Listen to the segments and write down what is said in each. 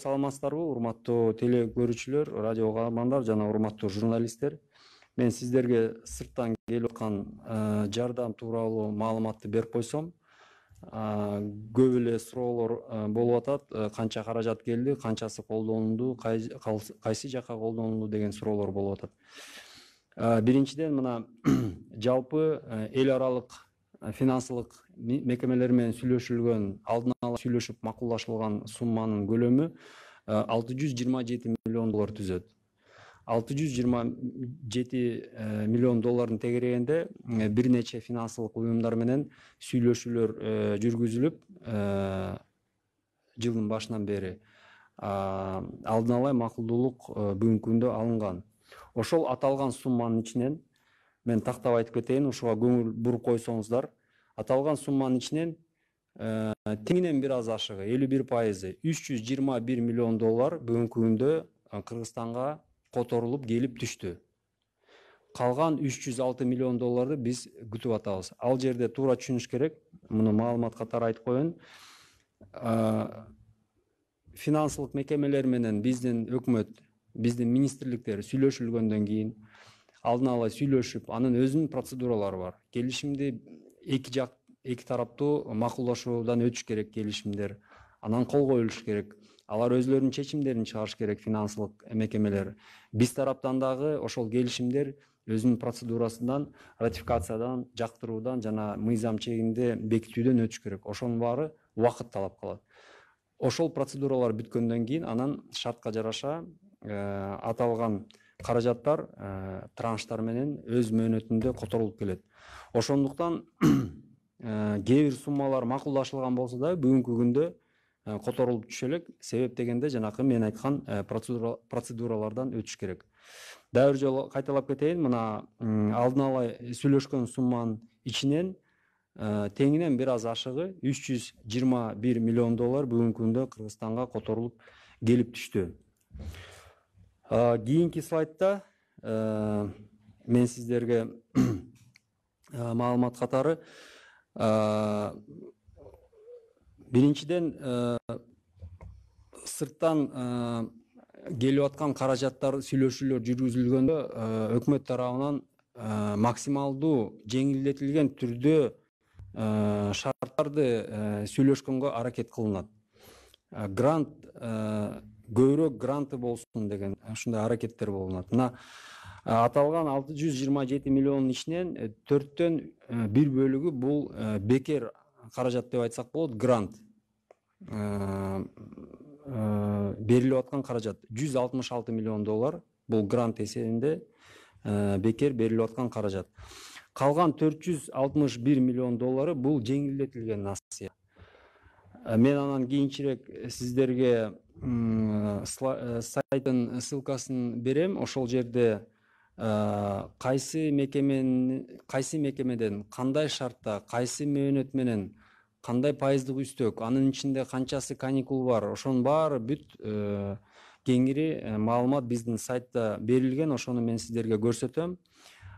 саламатсыздарбы, урматтуу теле көрүүчүлөр, радио угармандар жана урматтуу журналисттер. Мен сиздерге сырттан келип аткан жардам тууралуу маалыматты берип койсом, көп эле суроолор болуп атат. Канча каражат келди, канчасы колдонулду, кайсы жака колдонулду деген суроолор болуп атат. Биринчиден, мына жалпы эл аралык финансылык мекемелер менен сүйлөшүлгөн, алдын ала сүйлөшүп макулдашылган сумманын көлөмү 627 миллион доллар түзөт. 627 миллион доллардын тегерегинде бир нече финансылык уюмдар менен сүйлөшүүлөр жүргүзүлүп, жылдын башынан бери алдын ала макулдуулук бүгүнкү күндө алынган. Ошол аталган сумманын ичинен мен тактап айтып кетейин, ушуга көңүл буруп койсоңуздар. Аталган сумманын ичинен теңинен бир аз ашыгы 51%, 321 миллион доллар бүгүнкү күндө Кыргызстанга которулуп келип түштү. Калган 306 миллион долларды биз күтүп атабыз. Ал жерде туура түшүнүш керек, муну маалымат катары айтып коеюн. Финансылык мекемелер менен биздин өкмөт, биздин министрликтер сүйлөшүлгөндөн кийин, алдын ала сүйлөшүп, анын өзүнүн процедуралары бар. Келишимди эки тараптуу макулдашуудан өтүш керек келишимдер. Анан кол коюлуш керек. Алар өзлөрүнүн чечимдерин чыгарыш керек, финансылык мекемелер. Биз тараптан дагы ошол келишимдер өзүнүн процедурасынан, ратификациядан, жактыруудан жана мыйзам чегинде бекитүүдөн өтүш керек. Ошонун баары убакыт талап кылат. Ошол процедуралар бүткөндөн кийин анан шартка жараша аталган каражаттар транштар менен өз мөөнөтүндө которулуп келет. Ошондуктан кээ бир суммалар макулдашылган болсо да бүгүнкү күндө которулуп түшө элек. Себеп дегенде жанакы мен айткан процедуралардан өтүш керек. Дагы бир жолу кайталап кетейин, мына алдын ала сүйлөшкөн сумманын ичинен теңинен бир аз ашыгы 321 миллион доллар бүгүнкү күндө Кыргызстанга которулуп келип түштү. Кийинки слайдта мен сиздерге маалымат катары биринчиден сырттан келип аткан каражаттар сүйлөшүүлөр жүргүзүлгөндө өкмөт тарабынан максималдуу жеңилдетилген түрдө шарттарды сүйлөшкөнгө аракет кылынат. Грант, көбүрөөк гранты болсун деген ушундай аракеттер болунат. Мына аталган 627 миллиондун ичинен 4төн 1 бөлүгү бул бекер каражат деп айтсак болот, грант. Берилип аткан каражат 166 миллион доллар бул грант эсебинде бекер берилип аткан каражат. Калган 461 миллион доллары бул жеңилдетилген насыя. Мен анан кийинчерээк сиздерге сайттын ссылкасын берем. Ошол жерде кайсы мекемеден кандай шартта, кайсы мөөнөт менен, кандай пайыздык үстөк, анын ичинде канчасы каникул бар, ошонун баары бүт кеңири маалымат биздин сайтта берилген. Ошону мен сиздерге көрсөтөм.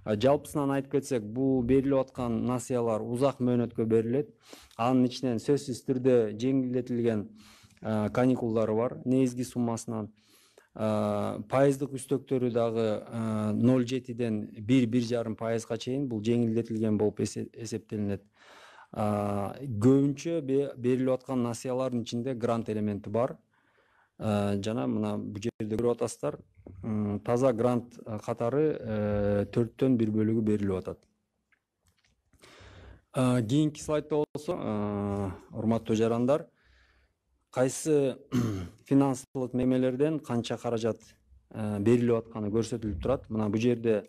Жалпысынан айтып кетсек, бул берилип аткан насыялар узак мөөнөткө берилет. Анын ичинен сөзсүз түрдө жеңилдетилген каникулдары бар, негизги суммасынан. Пайыздык үстөктөрү дагы 0,7-ден 1,5% чейин бул жеңилдетилген болуп эсептелинет. Көбүнчө берилип аткан насыялардын ичинде грант элементи бар. Жана мына бул жерде көрүп атасыздар, таза грант катары 4төн 1 бөлүгү берилип атат. Кийинки слайдта болсо, урматтуу жарандар, кайсы финансылык мекемелерден канча каражат берилип атканы көрсөтүлүп турат. Мына бул жерде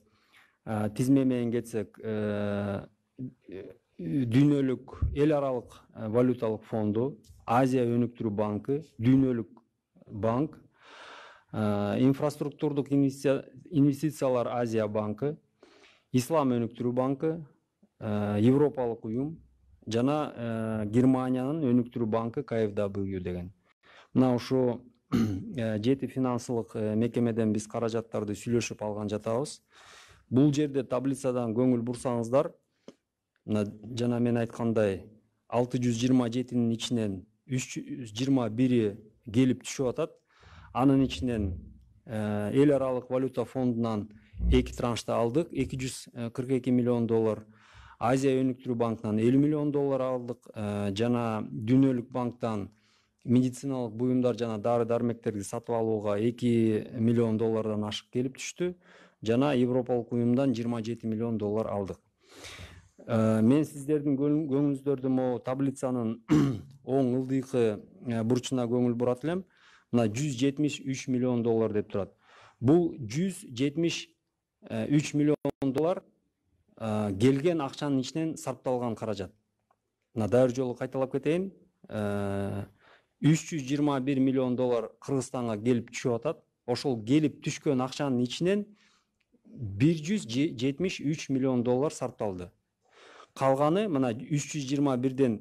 тизме менен кетсек, дүйнөлүк эл аралык валюталык фонду, Азия өнүктүрүү банкы, дүйнөлүк банк, инфраструктурдук инвестициялар Азия банкы, Ислам өнүктүрүү банкы, Европалык уюм жана Германиянын өнүктүрүү банкы KfW деген. Мына ушу 7 финансылык мекемеден биз каражаттарды сүйлөшүп алган жатабыз. Бул жерде таблицадан көңүл бурсаңыздар, жана мен айткандай 627-нин ичинен 321 келип түшүп атат. Анын ичинен эл аралык валюта фондунан 2 траншта алдык, $242 миллион. Азия өнүктүрүү банкынан $50 миллион алдык, жана Дүйнөлүк банктан медициналык буюмдар жана дары дармектерди сатып алууга $2 миллион ашык келип түштү. Жана Европалык уюмдан $27 миллион алдык. Мен сиздердин көңүлүңүздөрдү могу таблицанын оң ылдыйкы бурчуна көңүл бурат элем. Мына $173 миллион деп турат. Бул $173 миллион келген акчанын ичинен сарпталган каражат. Мына дайыр жолу кайталап кетейин. $321 миллион Кыргызстанга келип түшүп атат. Ошол келип түшкөн акчанын ичинен $173 миллион сарпталды. Калганы мына 321ден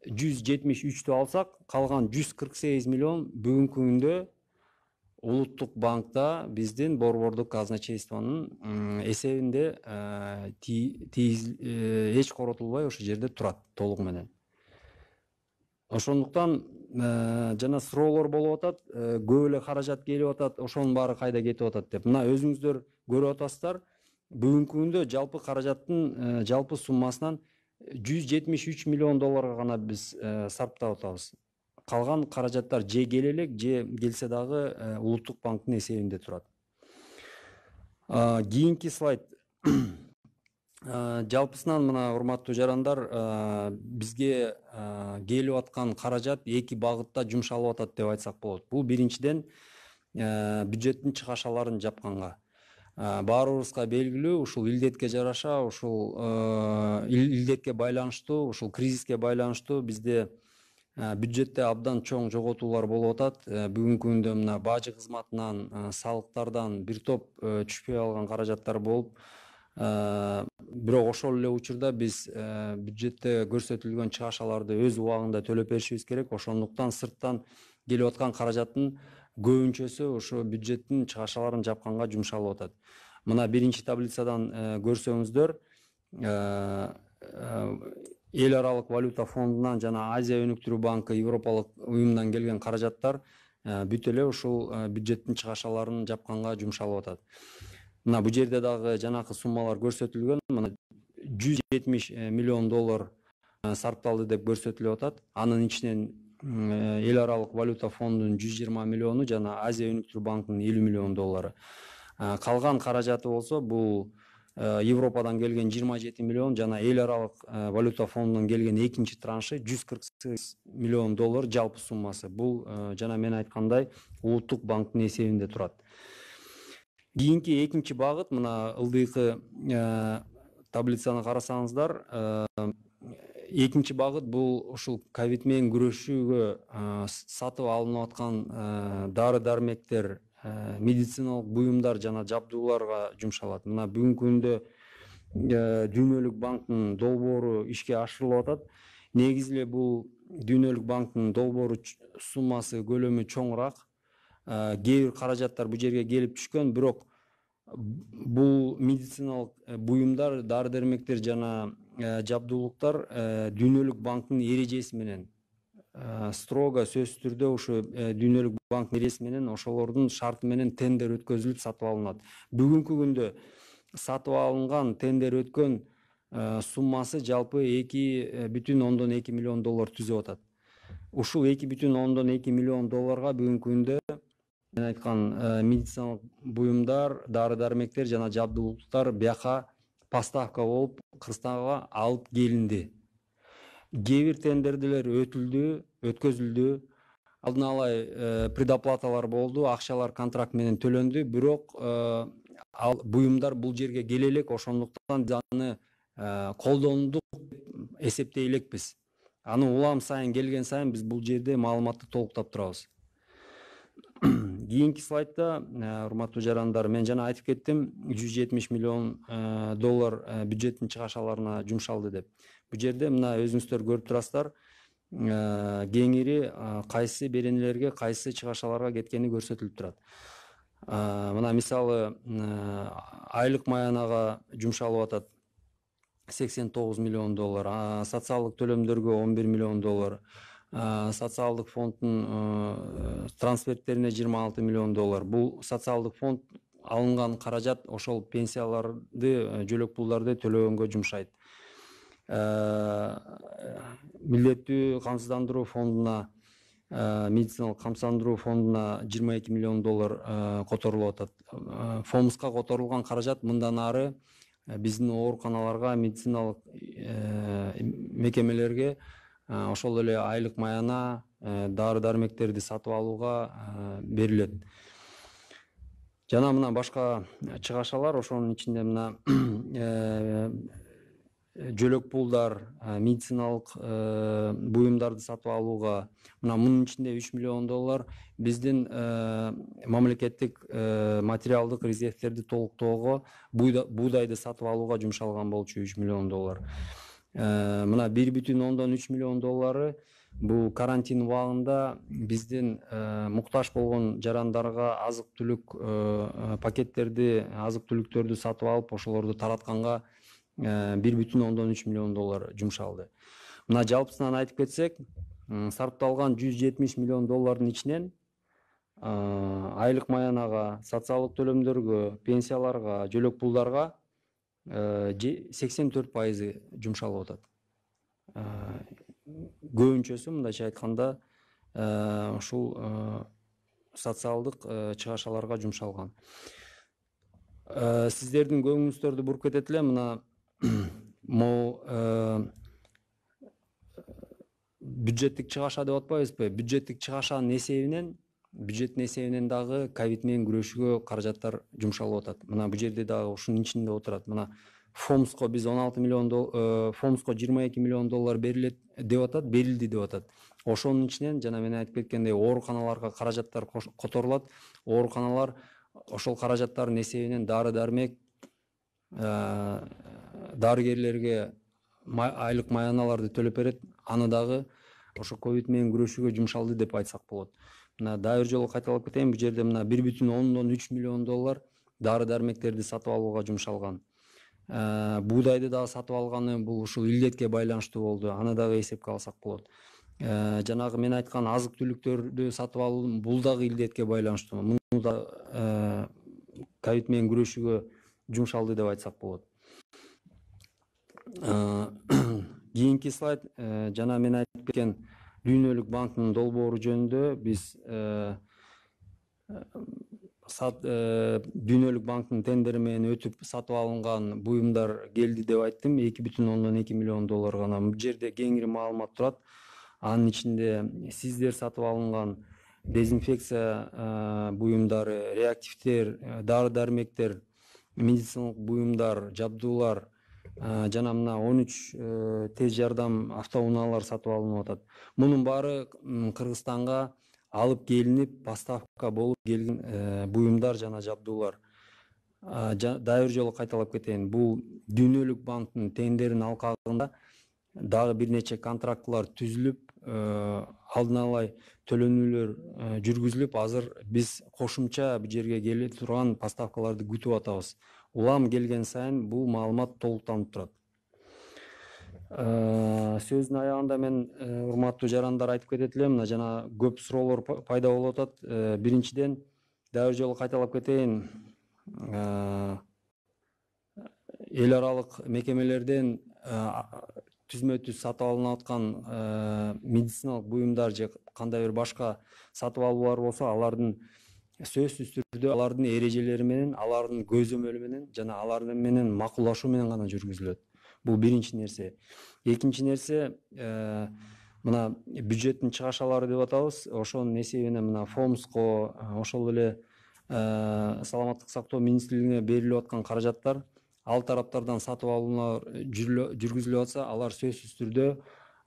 173'tü алсак, калган 148 миллион бүгүнкү күндө Улуттук банкта биздин борбордук казначействонун эсебинде эч коротулбай ошол жерде турат толугу менен. Ошондуктан жана суроолор болуп атат, көп эле каражат келип атат, ошонун баары кайда кетип атат деп. Мына өзүңүздөр көрүп атасыздар, бүгүнкү күндө жалпы каражаттын жалпы суммасынан $173 миллион гана биз сарптап атабыз. Калган каражаттар же келе элек, же келсе дагы Улуттук банктын эсебинде турат. Кийинки слайд. Жалпысынан мына урматтуу жарандар, бизге келип аткан каражат эки багытта жумшалып атат деп айтсак болот. Бул биринчиден бюджеттин чыгашаларын жапканга. Баарыбызга белгилүү, ушул илдетке жараша, ушул илдетке байланыштуу, ушул кризиске байланыштуу бизде бюджетте абдан чоң жоготуулар болуп атат. Бүгүнкү күндө мына бажы кызматынан, салыктардан бир топ түшпөй алган каражаттар болуп, бирок ошол эле учурда биз бюджетте көрсөтүлгөн чыгашаларды өз убагында төлөп беришибиз керек. Ошондуктан сырттан келип аткан каражаттын көбүнчөсү ошо бюджеттин чыгашаларын жапканга жумшалып атат. Мына биринчи таблицадан көрсөңүздөр, эл аралык валюта фондунан жана Азия өнүктүрүү банкы, Европалык уюмдан келген каражаттар бүт эле ушул бюджеттин чыгашаларын жапканга жумшалып атат. Мына бул жерде дагы жанакы суммалар көрсөтүлгөн. Мына $170 миллион сарпталды деп көрсөтүлүп атат. Анын ичинен эл аралык валюта фондунун 120 миллиону жана Азия өнүктүрүү банкынын $50 миллион. Калган каражаты болсо бул Европадан келген 27 миллион жана эл аралык валюта фондунан келген экинчи траншы $148 миллион жалпы суммасы. Бул жана мен айткандай Улуттук банктын эсебинде турат. Кийинки экинчи багыт, мына ылдыйкы таблицаны карасаңыздар, экинчи багыт бул ушул ковид менен күрөшүүгө сатып алынып аткан дары дармектер, медициналык буюмдар жана жабдууларга жумшалат. Мына бүгүнкү күндө Дүйнөлүк банктын долбоору ишке ашырылып атат. Негизи эле бул Дүйнөлүк банктын долбоору суммасы көлөмү чоңураак. Кээ бир каражаттар бул жерге келип түшкөн, бирок бул медициналык буюмдар, дары дармектер жана жабдуулуктар Дүйнөлүк банктын эрежеси менен строго сөзсүз түрдө ушу Дүйнөлүк банктын эрежеси менен ошолордун шарты менен тендер өткөзүлүп сатып алынат. Бүгүнкү күндө сатып алынган, тендер өткөн суммасы жалпы $2,2 миллион түзүп атат. Ушул $2,2 миллион бүгүнкү күндө мен айткан медициналык буюмдар, дары дармектер жана жабдуулуктар бияка поставка болуп Кыргызстанга алып келинди. Кээ бир тендердер өткөзүлдү, алдын ала предоплаталар болду, акчалар контракт менен төлөндү, бирок ал буюмдар бул жерге келе элек, ошондуктан аны колдондук деп эсептей элекпиз. Аны улам сайын келген сайын биз бул жерде маалыматты толуктап турабыз. Кийинки слайдда, урматтуу жарандар, мен жана айтып кеттим, $170 миллион бюджеттин чыгашаларына жумшалды деп. Бул жерде мына өзүңүздөр көрүп турасыздар, кеңири кайсы беренелерге, кайсы чыгашаларга кеткени көрсөтүлүп турат. Мына мисалы айлык маянага жумшалып атат $89 миллион, социалдык төлөмдөргө $11 миллион, социалдык фонддун трансферттерине 26 миллион доллар. Бул социалдык фонд алынган каражат ошол пенсияларды, жөлөк пулдарды төлөгөнгө жумшайт. Милдеттүү камсыздандыруу фондуна, медициналык камсыздандыруу фондуна 22 миллион доллар которулуп атат. ФОМСка которулган каражат мындан ары биздин ооруканаларга, медициналык мекемелерге ошол эле айлык маяна, дары дармектерди сатып алууга берилет. Жана мына башка чыгашалар, ошонун ичинде мына жөлөк пулдар, медициналык буюмдарды сатып алууга, мына мунун ичинде 3 миллион доллар биздин мамлекеттик материалдык резервтерди толуктоого, буудайды сатып алууга жумшалган болчу 3 миллион доллар. Мына 1,3 миллион доллары бул карантин убагында биздин муктаж болгон жарандарга азык түлүк пакеттерди, азык түлүктөрдү сатып алып, ошолорду таратканга 1,3 миллион доллар жумшалды. Мына жалпысынан айтып кетсек, сарпталган 170 миллион доллардын ичинен айлык маянага, социалдык төлөмдөргө, пенсияларга, жөлөк пулдарга 84% жумшалып атат. Көбүнчөсү, мындайча айтканда, ушул социалдык чыгашаларга жумшалган. Сиздердин көңүлүңүздөрдү буруп кетет эле, мына могу бюджеттик чыгаша деп атпайбызбы? Бюджеттик чыгашанын эсебинен, бюджеттин эсебинен дагы ковид менен күрөшүүгө каражаттар жумшалып атат. Мына бул жерде дагы ушунун ичинде отурат. Мына ФОМСко биз 16 миллион ФОМСко 22 миллион доллар берилет деп атат, берилди деп атат. Ошонун ичинен жана мен айтып кеткендей ооруканаларга каражаттар которулат. Ооруканалар ошол каражаттардын эсебинен дары дармек, дарыгерлерге айлык маяналарды төлөп берет. Аны дагы ошо ковид менен күрөшүүгө жумшалды деп айтсак болот. Мына дагы бир жолу кайталап кетейин, бул жерде мына 1,3 миллион доллар дары дармектерди сатып алууга жумшалган. Буудайды дагы сатып алганы бул ушул илдетке байланыштуу болду. Аны дагы эсепке алсак болот. Жанагы мен айткан азык түлүктөрдү сатып алуу бул дагы илдетке байланыштуу. Муну да ковид менен күрөшүүгө жумшалды деп айтсак болот. Кийинки слайд, жана мен айтып кеткен Дүйнөлүк банктын долбоору жөнүндө биз Дүйнөлүк банктын тендери менен өтүп сатып алынган буюмдар келди деп айттым, 2,2 миллион доллар гана. Бул жерде кеңири маалымат турат. Анын ичинде сиздер сатып алынган дезинфекция буюмдары, реактивдер, дары дармектер, медициналык буюмдар, жабдуулар жана мына 13 тез жардам автоунаалар сатып алынып атат. Мунун баары Кыргызстанга алып келинип, поставка болуп келген буюмдар жана жабдуулар. Дагы бир жолу кайталап кетейин, бул Дүйнөлүк банктын тендеринин алкагында дагы бир нече контрактылар түзүлүп, алдын ала төлөнүүлөр жүргүзүлүп, азыр биз кошумча бул жерге келе турган поставкаларды күтүп атабыз. Улам келген сайын бул маалымат толуктанып турат. Сөздүн аягында мен урматтуу жарандар айтып кетет элем, жана көп суроолор пайда болуп атат. Биринчиден, дагы бир жолу кайталап кетейин, эл аралык мекемелерден түзмө түз сатып алынып аткан медициналык буюмдар же кандай бир башка сатып алуулар болсо, алардын сөзсүз түрдө алардын эрежелери менен, алардын көзөмөлү менен жана алардын менен макулдашуу менен гана жүргүзүлөт. Бул биринчи нерсе. Экинчи нерсе, мына бюджеттин чыгашалары деп атабыз. Ошонун эсебинен мына ФОМСко, ошол эле саламаттык сактоо министрлигине берилип аткан каражаттар, ал тараптардан сатып алуулар жүргүзүлүп атса, алар сөзсүз түрдө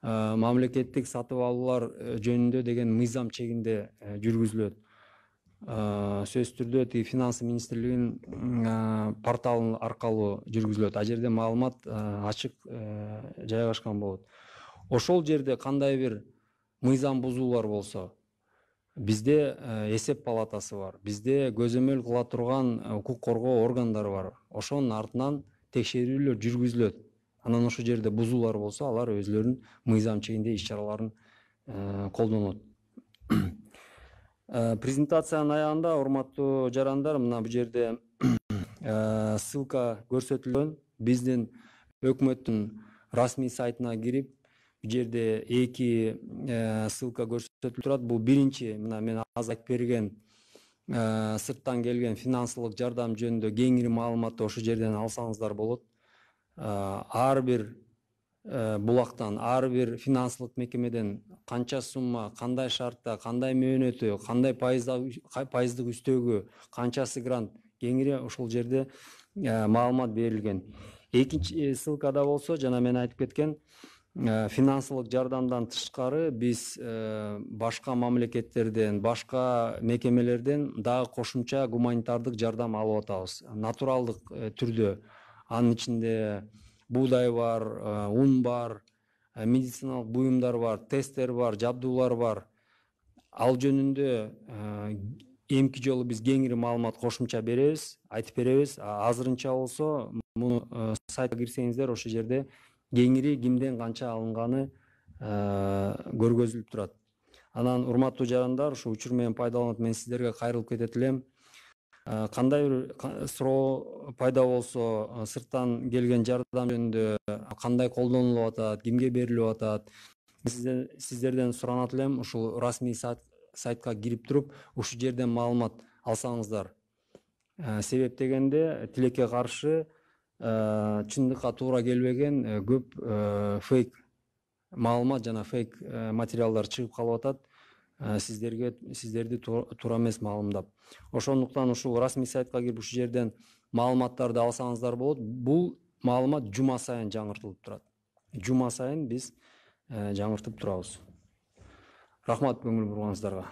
мамлекеттик сатып алуулар жөнүндө деген мыйзам чегинде жүргүзүлөт. Сөзсүз түрдө тиги финансы министрлигинин порталы аркылуу жүргүзүлөт. А жерде маалымат ачык жайгашкан болот. Ошол жерде кандай бир мыйзам бузуулар болсо, бизде эсеп палатасы бар, бизде көзөмөл кыла турган укук коргоо органдары бар. Ошонун артынан текшерүүлөр жүргүзүлөт. Анан ошол жерде бузуулар болсо, алар өзлөрүнүн мыйзам чегинде иш чараларын колдонулат. Презентациянын аягында, урматтуу жарандар, мына бул жерде ссылка көрсөтүлгөн. Биздин өкмөттүн расмий сайтына кирип, бул жерде эки ссылка көрсөтүлүп турат. Бул биринчи, мына мен азыр айтып берген сырттан келген финансылык жардам жөнүндө кеңири маалыматты ошол жерден алсаңыздар болот. Ар бир булактан, ар бир финансылык мекемеден канча сумма, кандай шартта, кандай мөөнөтү, кандай пайыздык үстөөгө, канчасы грант, кеңири ошол жерде маалымат берилген. Экинчи ссылкада болсо, жана мен айтып кеткен, финансылык жардамдан тышкары биз башка мамлекеттерден, башка мекемелерден дагы кошумча гуманитардык жардам алып атабыз. Натуралдык түрдө. Анын ичинде буудай бар, ун бар, медициналык буюмдар бар, тесттер бар, жабдуулар бар. Ал жөнүндө эмки жолу биз кеңири маалымат кошумча беребиз, айтып беребиз. Азырынча болсо, муну сайтка кирсеңиздер, ошол жерде кеңири кимден канча алынганы көргөзүлүп турат. Анан урматтуу жарандар, ушу учур менен пайдаланып мен сиздерге кайрылып кетет элем. Кандай бир суроо пайда болсо, сырттан келген жардам жөнүндө кандай колдонулуп атат, кимге берилип атат, сиздерден суранат элем. Ушул расмий сайтка кирип туруп, ушул жерден маалымат алсаңыздар. Себеп дегенде, тилекке каршы чындыкка туура келбеген көп фейк маалымат жана фейк материалдар чыгып калып атат. Сиздерди туура эмес маалымдап. Ошондуктан ушул расмий сайтка кирип ушул жерден маалыматтарды алсаңыздар болот. Бул маалымат жума сайын жаңыртылып турат. Жума сайын биз жаңыртып турабыз. Рахмат көңүл бурганыңыздарга.